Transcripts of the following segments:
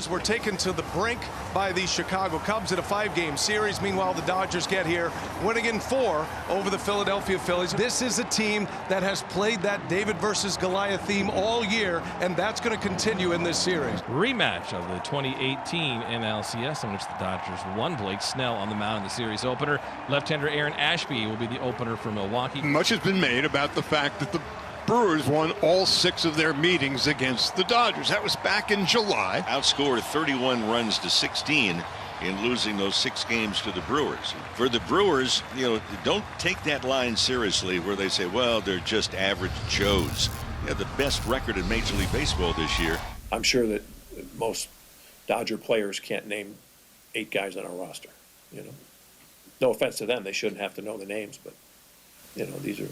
Brewers were taken to the brink by the Chicago Cubs in a 5-game series. Meanwhile, the Dodgers get here, winning in 4 over the Philadelphia Phillies. This is a team that has played that David versus Goliath theme all year, and that's going to continue in this series. Rematch of the 2018 NLCS, in which the Dodgers won. Blake Snell on the mound in the series opener. Left-hander Aaron Ashby will be the opener for Milwaukee. Much has been made about the fact that the Brewers won all 6 of their meetings against the Dodgers. That was back in July. Outscored 31 runs to 16 in losing those 6 games to the Brewers. For the Brewers, don't take that line seriously where they say, well, they're just average Joes. They have the best record in Major League Baseball this year. I'm sure that most Dodger players can't name 8 guys on our roster. No offense to them, they shouldn't have to know the names, but these are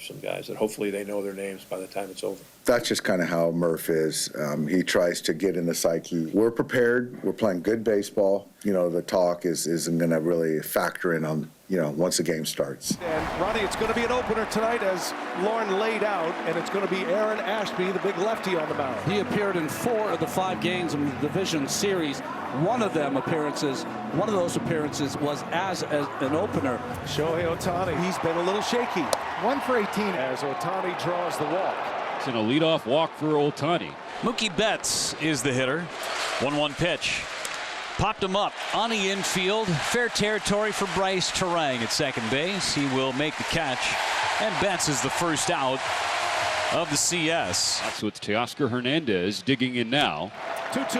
some guys that hopefully they know their names by the time it's over. That's just kind of how Murph is. He tries to get in the psyche. We're prepared. We're playing good baseball. The talk isn't going to really factor in on, once the game starts. And Ronnie, it's going to be an opener tonight as Lauren laid out, and it's going to be Aaron Ashby, the big lefty, on the mound. He appeared in 4 of the 5 games in the division series. One of those appearances was as an opener. Shohei Ohtani, he's been a little shaky. 1 for 18 as Ohtani draws the walk. It's in a leadoff walk for Ohtani. Mookie Betts is the hitter. 1-1 pitch. Popped him up on the infield. Fair territory for Bryce Terang at second base. He will make the catch. And Betts is the first out of the CS. So it's Teoscar Hernandez digging in now. 2-2.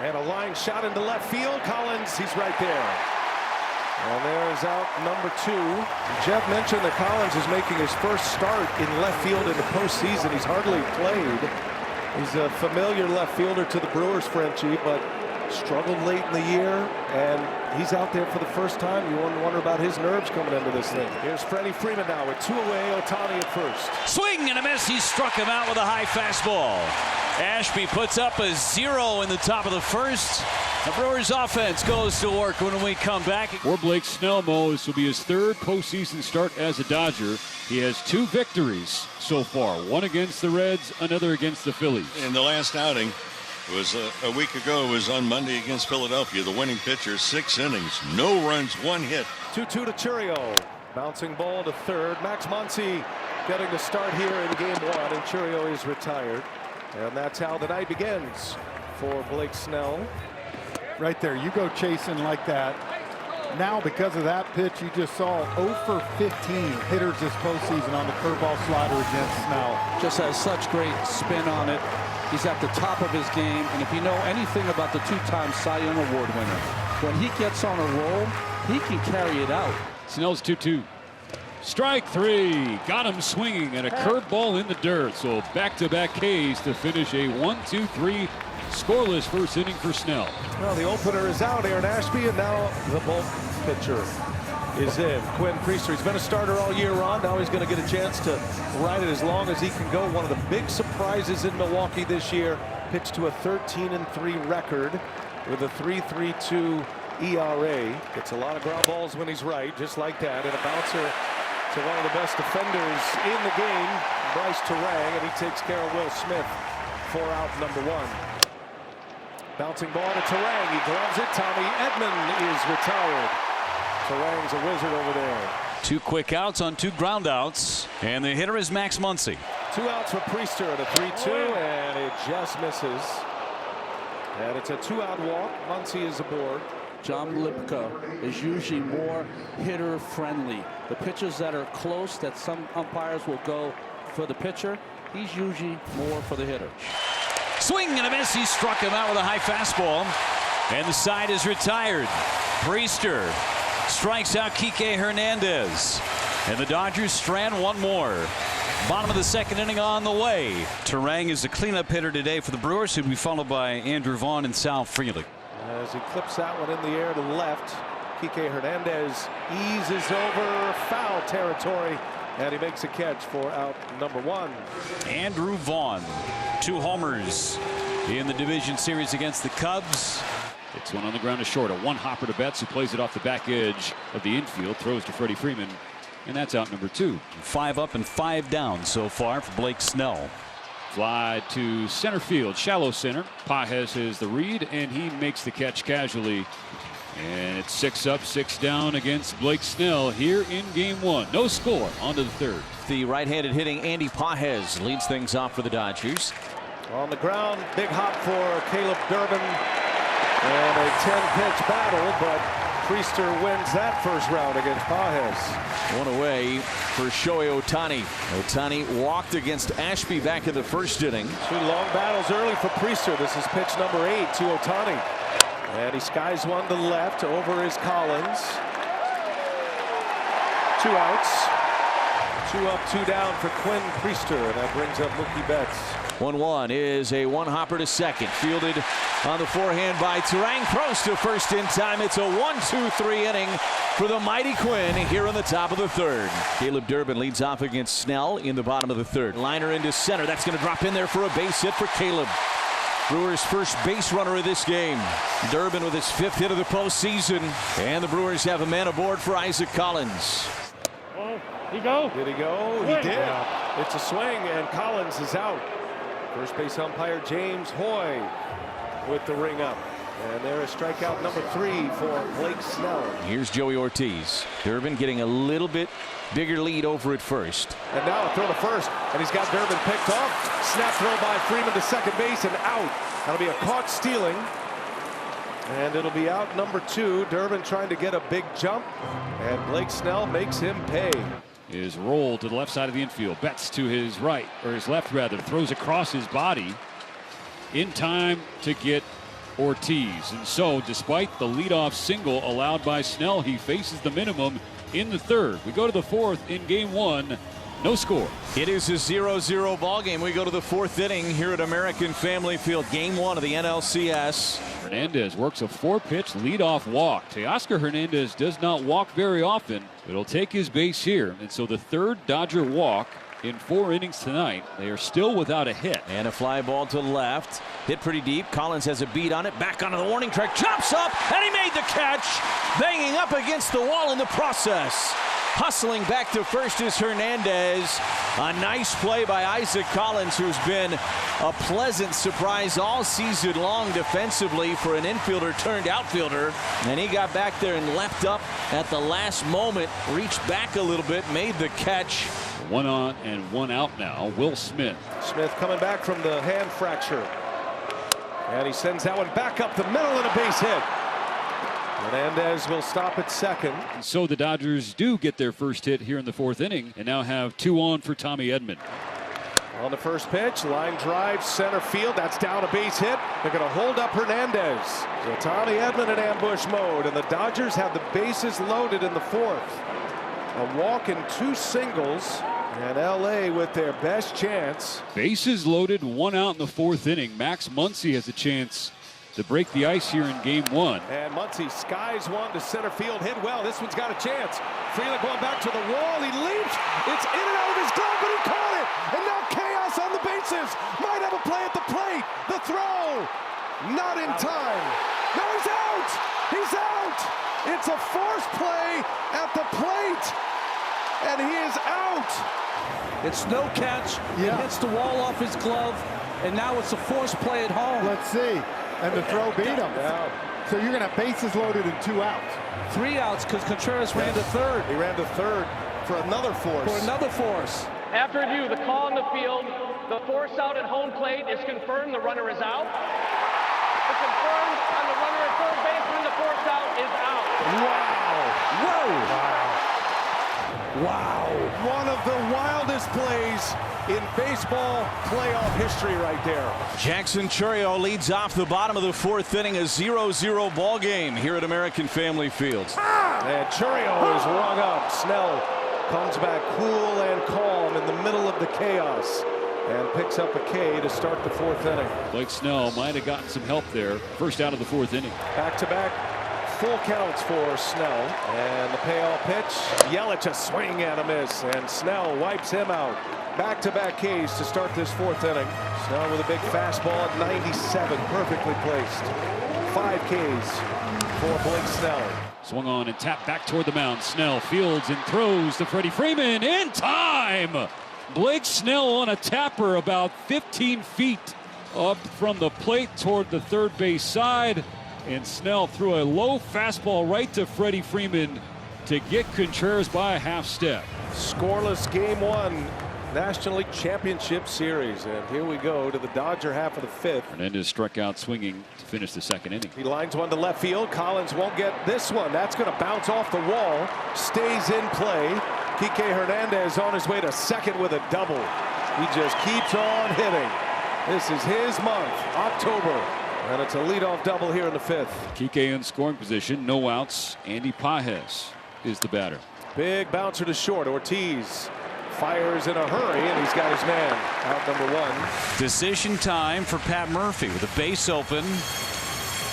And a line shot into left field. Collins, he's right there. And there's out number 2. Jeff mentioned that Collins is making his first start in left field in the postseason. He's hardly played. He's a familiar left fielder to the Brewers, Frenchie, but struggled late in the year, and he's out there for the first time. You wonder about his nerves coming into this thing. Here's Freddie Freeman now with 2 away. Ohtani at first. Swing and a miss. He struck him out with a high fastball. Ashby puts up a 0 in the top of the first. The Brewers offense goes to work when we come back. For Blake Snell, this will be his 3rd postseason start as a Dodger. He has 2 victories so far. One against the Reds, another against the Phillies. In the last outing was a week ago, was on Monday against Philadelphia. The winning pitcher, 6 innings, no runs, 1 hit. 2-2 to Churio. Bouncing ball to third. Max Muncy getting the start here in game 1, and Churio is retired. And that's how the night begins for Blake Snell. right there. You go chasing like that. Now, because of that pitch, you just saw 0 for 15 hitters this postseason on the curveball slider against Snell. Just has such great spin on it. He's at the top of his game, and if you know anything about the two-time Cy Young Award winner, when he gets on a roll, he can carry it out. Snell's 2-2. Strike three. Got him swinging, and a curveball in the dirt. So back-to-back Ks to finish a 1-2-3 scoreless first inning for Snell. Well, the opener is out, Aaron Ashby, and now the bulk pitcher is in. Quinn Priester, he's been a starter all year round. Now he's going to get a chance to ride it as long as he can go. One of the big surprises in Milwaukee this year. Pitched to a 13-3 record with a 3.32 ERA. Gets a lot of ground balls when he's right, just like that. And a bouncer to one of the best defenders in the game, Bryce Terang, and he takes care of Will Smith for out number one. Bouncing ball to Terang. He gloves it. Tommy Edman is retired. Terang's a wizard over there. 2 quick outs on 2 ground outs, and the hitter is Max Muncy. 2 outs for Priester and a 3-2, and it just misses. And it's a 2-out walk. Muncy is aboard. John Lipka is usually more hitter friendly. The pitches that are close, that some umpires will go for the pitcher, he's usually more for the hitter. Swing and a miss. He struck him out with a high fastball, and the side is retired. Priester strikes out Kike Hernandez, and the Dodgers strand one more. Bottom of the second inning on the way. Terang is the cleanup hitter today for the Brewers, who'll be followed by Andrew Vaughn and Sal Frelick. As he clips that one in the air to the left, Kike Hernandez eases over foul territory, and he makes a catch for out number one. Andrew Vaughn, 2 homers in the division series against the Cubs. It's one on the ground to short. A one-hopper to Betts, who plays it off the back edge of the infield, throws to Freddie Freeman, and that's out number 2. 5 up and 5 down so far for Blake Snell. Fly to center field, shallow center. Pages has the read, and he makes the catch casually. And it's 6 up, 6 down against Blake Snell here in game 1. No score, on to the third. The right-handed hitting Andy Pages leads things off for the Dodgers. On the ground, big hop for Caleb Durbin. And a 10-pitch battle, but Priester wins that first round against Pages. One away for Shohei Ohtani. Ohtani walked against Ashby back in the first inning. 2 long battles early for Priester. This is pitch number 8 to Ohtani. And he skies one to left. Over is Collins. 2 outs. 2 up, 2 down for Quinn Priester. And that brings up Mookie Betts. 1-1 is a one-hopper to second. Fielded on the forehand by Turang. Throws to first in time. It's a 1-2-3 inning for the mighty Quinn here in the top of the third. Caleb Durbin leads off against Snell in the bottom of the third. Liner into center. That's going to drop in there for a base hit for Caleb. Brewers' first base runner of this game. Durbin with his 5th hit of the postseason. And the Brewers have a man aboard for Isaac Collins. Did he go? He did. It's a swing, and Collins is out. First base umpire James Hoy with the ring up. And there is strikeout number 3 for Blake Snell. Here's Joey Ortiz. Durbin getting a little bit bigger lead over at first. And now a throw to first, and he's got Durbin picked off. Snap throw by Freeman to second base and out. That'll be a caught stealing. And it'll be out number 2. Durbin trying to get a big jump, and Blake Snell makes him pay. Is rolled to the left side of the infield. Betts to his right, or his left rather, throws across his body in time to get Ortiz. And so, despite the leadoff single allowed by Snell, he faces the minimum in the third. We go to the 4th in game 1. No score. It is a 0-0 ball game. We go to the 4th inning here at American Family Field. Game 1 of the NLCS. Hernandez works a 4-pitch leadoff walk. Teoscar Hernandez does not walk very often, but he'll take his base here. And so the 3rd Dodger walk in 4 innings tonight. They are still without a hit. And a fly ball to left. Hit pretty deep. Collins has a beat on it. Back onto the warning track. Jumps up, and he made the catch. Banging up against the wall in the process. Hustling back to first is Hernandez. A nice play by Isaac Collins, who's been a pleasant surprise all season long defensively for an infielder turned outfielder. And he got back there and leapt up at the last moment, reached back a little bit, made the catch. 1 on and 1 out now. Will Smith. Smith coming back from the hand fracture. And he sends that one back up the middle and a base hit. Hernandez will stop at second. And so the Dodgers do get their first hit here in the 4th inning and now have 2 on for Tommy Edman. On the first pitch, line drive, center field. That's down a base hit. They're going to hold up Hernandez. So Tommy Edman in ambush mode, and the Dodgers have the bases loaded in the 4th. A walk and 2 singles, and LA with their best chance. Bases loaded, 1 out in the 4th inning. Max Muncy has a chance to break the ice here in game 1. And Muncy skies one to center field, hit well. This one's got a chance. Freeland going back to the wall. He leaps. It's in and out of his glove, but he caught it. And now chaos on the bases. Might have a play at the plate. The throw. Not in time. No, he's out. He's out. It's a forced play at the plate. And he is out. It's no catch. It hits the wall off his glove. And now it's a forced play at home. Let's see. And the throw beat him. Yeah. So you're going to have bases loaded and 2 outs. 3 outs because Contreras ran to third. He ran to third for another force. After review, the call on the field, the force out at home plate is confirmed. The runner is out. It's confirmed on the runner at third base when the force out is out. Wow. Whoa. Wow. One of the wildest plays in baseball playoff history right there. Jackson Chourio leads off the bottom of the 4th inning, a 0-0 ball game here at American Family Field. And Chourio is rung up. Snell comes back cool and calm in the middle of the chaos and picks up a K to start the 4th inning. Blake Snell might have gotten some help there. First out of the 4th inning. Back-to-back full counts for Snell. And the payoff pitch. Yelich a swing and a miss. And Snell wipes him out. Back-to-back Ks to start this 4th inning. Snell with a big fastball at 97. Perfectly placed. 5 Ks for Blake Snell. Swung on and tapped back toward the mound. Snell fields and throws to Freddie Freeman in time. Blake Snell on a tapper about 15 feet up from the plate toward the third base side. And Snell threw a low fastball right to Freddie Freeman to get Contreras by a half step. Scoreless game one, National League Championship Series. And here we go to the Dodger half of the fifth. Hernandez struck out swinging to finish the second inning. He lines one to left field. Collins won't get this one. That's going to bounce off the wall. Stays in play. Kike Hernandez on his way to second with a double. He just keeps on hitting. This is his month, October. And it's a leadoff double here in the fifth. Kike in scoring position, no outs. Andy Pages is the batter. Big bouncer to short. Ortiz fires in a hurry, and he's got his man out, number one. Decision time for Pat Murphy with a base open.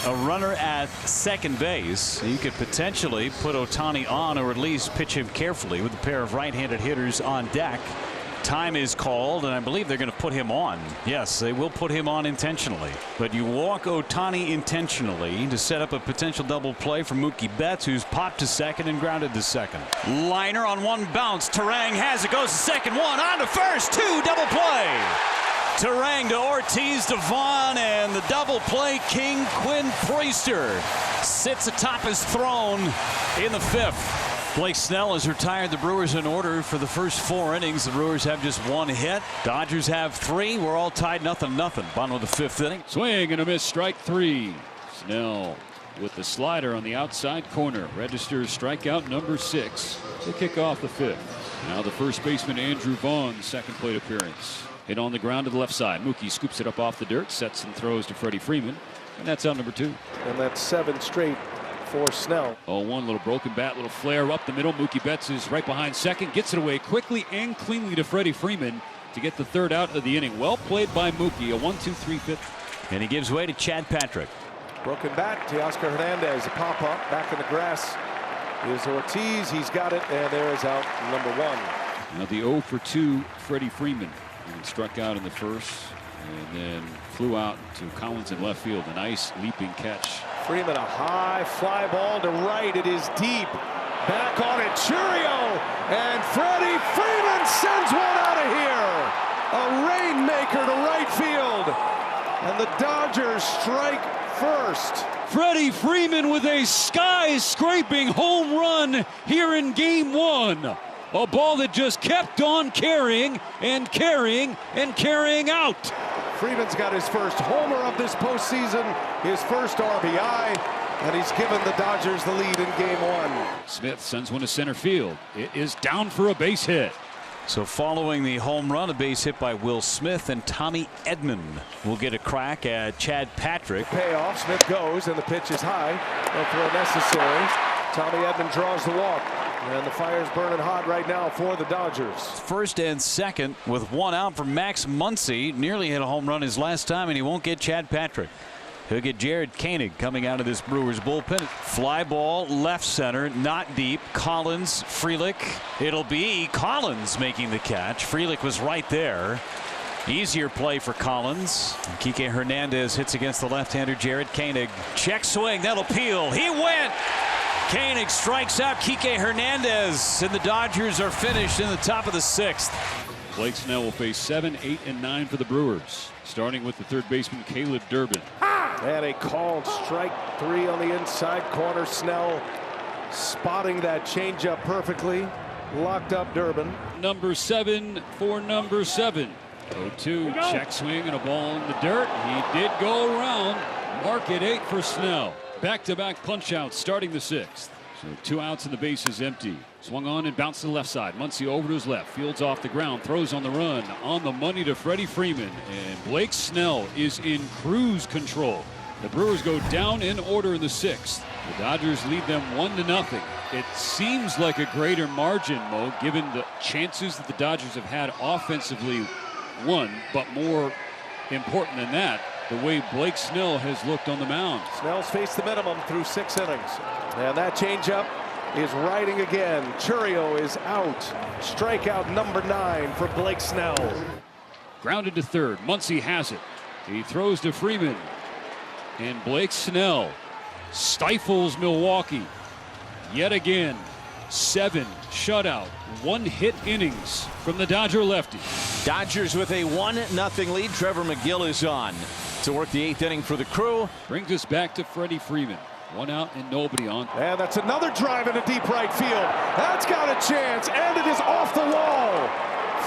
A runner at second base. You could potentially put Ohtani on, or at least pitch him carefully with a pair of right-handed hitters on deck. Time is called, and I believe they're going to put him on. Yes, they will put him on intentionally. But you walk Ohtani intentionally to set up a potential double play for Mookie Betts, who's popped to second and grounded to second. Liner on one bounce. Turang has it, goes to second, one on to first, two, double play. Turang to Ortiz to Vaughn, and the double play king Quinn Priester sits atop his throne in the fifth. Blake Snell has retired the Brewers in order for the first 4 innings. The Brewers have just 1 hit. Dodgers have 3. We're all tied 0-0. Bottom of the 5th inning. Swing and a miss, strike 3. Snell with the slider on the outside corner registers strikeout number 6 to kick off the 5th. Now the first baseman Andrew Vaughn's second plate appearance. Hit on the ground to the left side. Mookie scoops it up off the dirt, sets and throws to Freddie Freeman, and that's out number 2. And that's 7 straight for Snell. 0-1, little broken bat, little flare up the middle. Mookie Betts is right behind second, gets it away quickly and cleanly to Freddie Freeman to get the third out of the inning. Well played by Mookie. A 1-2-3 fifth. And he gives way to Chad Patrick. Broken bat to Oscar Hernandez. A pop up back in the grass is Ortiz. He's got it, and there is out number 1. Now the 0 for 2 Freddie Freeman. And struck out in the first and then flew out to Collins in left field. A nice leaping catch. Freeman, a high fly ball to right. It is deep. Back on it, Churio, and Freddie Freeman sends one out of here. A rainmaker to right field, and the Dodgers strike first. Freddie Freeman with a sky-scraping home run here in Game 1. A ball that just kept on carrying and carrying and carrying out. Freeman's got his first homer of this postseason, his first RBI, and he's given the Dodgers the lead in Game 1. Smith sends one to center field. It is down for a base hit. So following the home run, a base hit by Will Smith, and Tommy Edman will get a crack at Chad Patrick. Payoff, Smith goes, and the pitch is high. No throw necessary. Tommy Edman draws the walk. And the fire's burning hot right now for the Dodgers. First and second with 1 out for Max Muncy. Nearly hit a home run his last time, and he won't get Chad Patrick. He'll get Jared Koenig coming out of this Brewers bullpen. Fly ball left center, not deep. Collins, Frelick. It'll be Collins making the catch. Frelick was right there. Easier play for Collins. Kike Hernandez hits against the left-hander Jared Koenig. Check swing, that'll peel. He went. Koenig strikes out Kike Hernandez, and the Dodgers are finished in the top of the 6th. Blake Snell will face 7, 8, and 9 for the Brewers, starting with the third baseman Caleb Durbin. And a called strike 3 on the inside corner. Snell spotting that changeup perfectly. Locked up Durbin. Number 7 for number 7. 0-2, check swing and a ball in the dirt. He did go around. Mark at 8 for Snell. Back-to-back punch-outs starting the 6th. So 2 outs and the base is empty. Swung on and bounced to the left side. Muncy over to his left. Fields off the ground. Throws on the run. On the money to Freddie Freeman. And Blake Snell is in cruise control. The Brewers go down in order in the 6th. The Dodgers lead them 1-0. It seems like a greater margin, Mo, given the chances that the Dodgers have had offensively won, but more important than that, the way Blake Snell has looked on the mound. Snell's faced the minimum through 6 innings. And that changeup is riding again. Churio is out. Strikeout number 9 for Blake Snell. Grounded to third. Muncy has it. He throws to Freeman. And Blake Snell stifles Milwaukee. Yet again. 7 shutout, 1-hit innings from the Dodger lefty. Dodgers with a 1-0 lead. Trevor McGill is on to work the 8th inning for the Crew. Brings us back to Freddie Freeman. 1 out and nobody on. And that's another drive into deep right field. That's got a chance, and it is off the wall.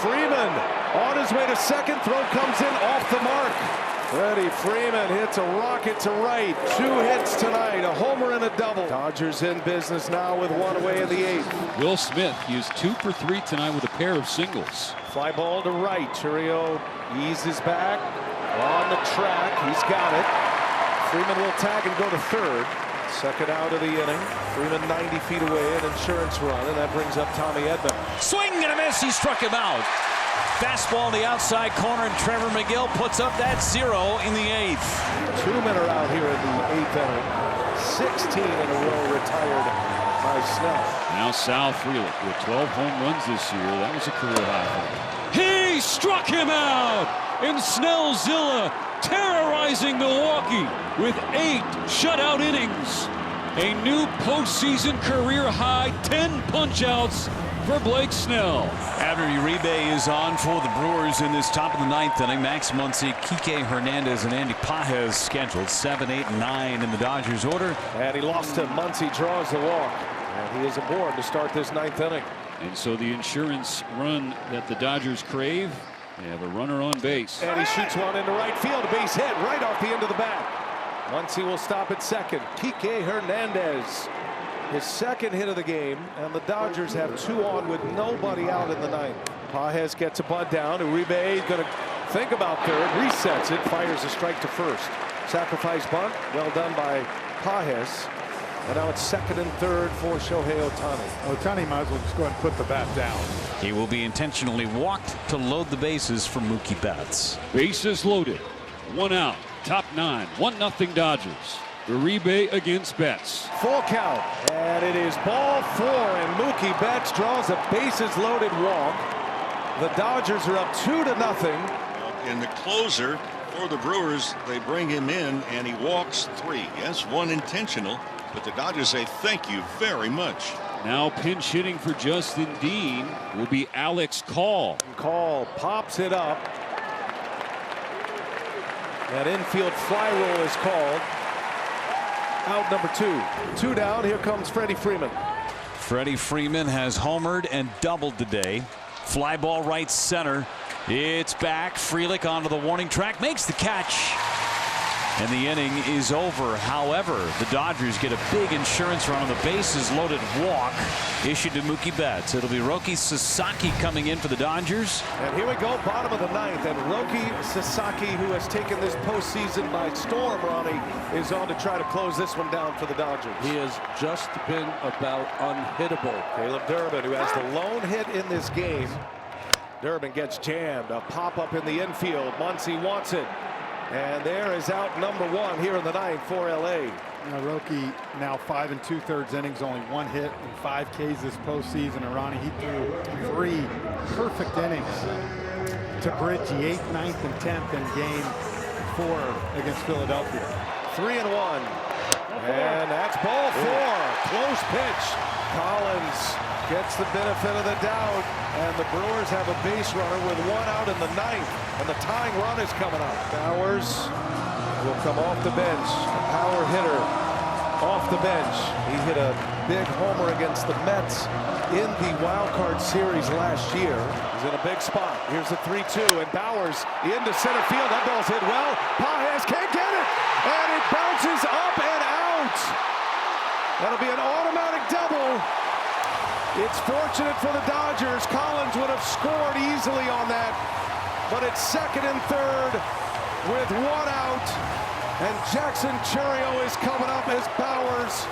Freeman on his way to second. Throw comes in off the mark. Freddie Freeman hits a rocket to right. 2 hits tonight, a homer and a double. Dodgers in business now with 1 away in the 8th. Will Smith, he is 2 for 3 tonight with a pair of singles. Fly ball to right. Churio eases back on the track. He's got it. Freeman will tag and go to third. Second out of the inning. Freeman 90 feet away, an insurance run, and that brings up Tommy Edman. Swing and a miss. He struck him out. Fastball in the outside corner, and Trevor McGill puts up that 0 in the 8th. 2 men are out here in the 8th inning. 16 in a row retired by Snell. Now Sal Frelick with 12 home runs this year. That was a career high. He struck him out, and Snellzilla terrorizing Milwaukee with 8 shutout innings. A new postseason career high, 10 punch-outs for Blake Snell. Abner Uribe is on for the Brewers in this top of the 9th inning. Max Muncy, Kike Hernandez, and Andy Pages scheduled 7, 8, and 9 in the Dodgers order. And he lost him. Muncy draws the walk, and he is aboard to start this 9th inning. And so the insurance run that the Dodgers crave, they have a runner on base. And he shoots one into right field. A base hit right off the end of the bat. Muncy will stop at second. Kike Hernandez, his second hit of the game, and the Dodgers have 2 on with nobody out in the 9th. Pages gets a bunt down. Uribe is going to think about third, resets it, fires a strike to first. Sacrifice bunt, well done by Pages. And now it's second and third for Shohei Ohtani. Ohtani might as well just go ahead and put the bat down. He will be intentionally walked to load the bases for Mookie Betts. Bases loaded. 1 out. Top 9. 1-0 Dodgers. Uribe against Betts. Full count. And it is ball 4, and Mookie Betts draws a bases loaded walk. The Dodgers are up 2-0. And the closer for the Brewers, they bring him in, and he walks 3. Yes, 1 intentional. But the Dodgers say thank you very much. Now pinch hitting for Justin Dean will be Alex Call. Call pops it up. That infield fly roll is called. Out number 2. 2 down. Here comes Freddie Freeman. Freddie Freeman has homered and doubled today. Fly ball right center. It's back. Frelick onto the warning track. Makes the catch. And the inning is over. However, the Dodgers get a big insurance run on the bases loaded walk issued to Mookie Betts. It'll be Roki Sasaki coming in for the Dodgers. And here we go, bottom of the 9th. And Roki Sasaki, who has taken this postseason by storm, Ronnie, is on to try to close this one down for the Dodgers. He has just been about unhittable. Caleb Durbin, who has the lone hit in this game. Durbin gets jammed. A pop-up in the infield. Muncy wants it. And there is out number 1 here in the 9th for LA. Roki now 5 2/3 innings, only 1 hit and 5 Ks this postseason. And Ronnie, he threw 3 perfect innings to bridge the 8th, 9th, and 10th in game 4 against Philadelphia. 3-1. And that's ball 4. Close pitch. Collins gets the benefit of the doubt, and the Brewers have a base runner with 1 out in the 9th, and the tying run is coming up. Bowers will come off the bench, a power hitter off the bench. He hit a big homer against the Mets in the wild card series last year. He's in a big spot. Here's the 3-2, and Bowers into center field. That ball's hit well. Pages can't get it, and it bounces up and out. That'll be an automatic double. It's fortunate for the Dodgers. Collins would have scored easily on that, but it's second and third with 1 out, and Jackson Churio is coming up as Bowers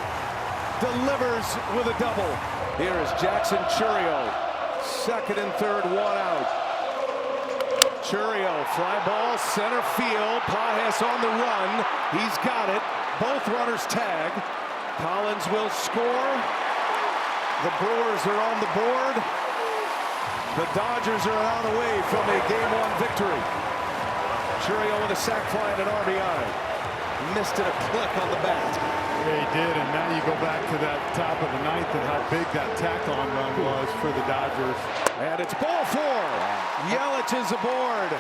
delivers with a double. Here is Jackson Churio, second and third, 1 out. Churio, fly ball, center field. Pages on the run. He's got it. Both runners tag. Collins will score. The Brewers are on the board. The Dodgers are out away from a Game 1 victory. Churio with a sac fly and an RBI. missed it a click on the bat. Yeah, he did, and now you go back to that top of the ninth and how big that tack-on run was for the Dodgers. And it's ball four. Yelich is aboard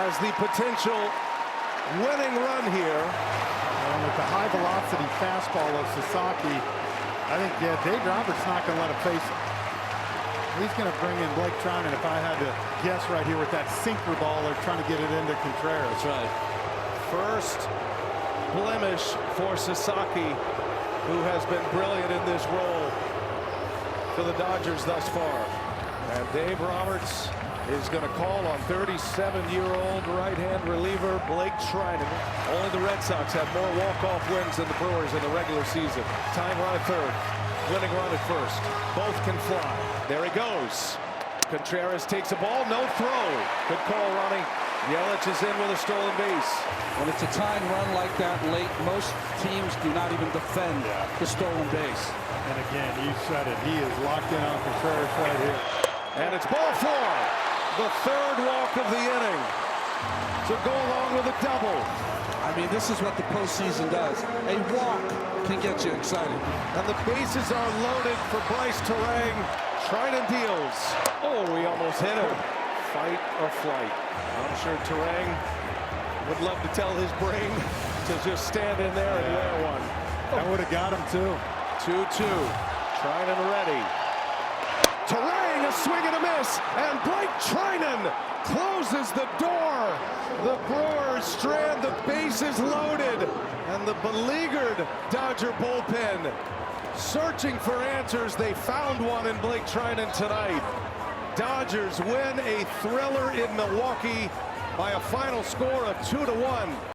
as the potential winning run here. And with the high-velocity fastball of Sasaki, I think, yeah, Dave Roberts not going to let him face it. He's going to bring in Blake Trinan, if I had to guess right here, with that sinker ball. They're trying to get it into Contreras. That's right. First blemish for Sasaki, who has been brilliant in this role for the Dodgers thus far. And Dave Roberts is going to call on 37-year-old right-hand reliever Blake Trinan. Only the Red Sox have more walk-off wins than the Brewers in the regular season. Tying run at third, winning run at first. Both can fly. There he goes. Contreras takes a ball, no throw. Good call, Ronnie. Yelich is in with a stolen base. When it's a tying run like that late, most teams do not even defend the stolen base. And again, you said it. He is locked in on Contreras right here. And it's ball four. The third walk of the inning to go along with a double. I mean, this is what the postseason does. A walk can get you excited. And the bases are loaded for Bryce Terang. Trinan deals. Oh, we almost hit him. Fight or flight. I'm sure Terang would love to tell his brain to just stand in there and wear one. That would have got him too. 2-2. Trinan ready. Terang, a swing and a miss, and Blake Trinan closes the door. The Brewers strand, the bases loaded, and the beleaguered Dodger bullpen searching for answers. They found one in Blake Trinan tonight. Dodgers win a thriller in Milwaukee by a final score of 2-1.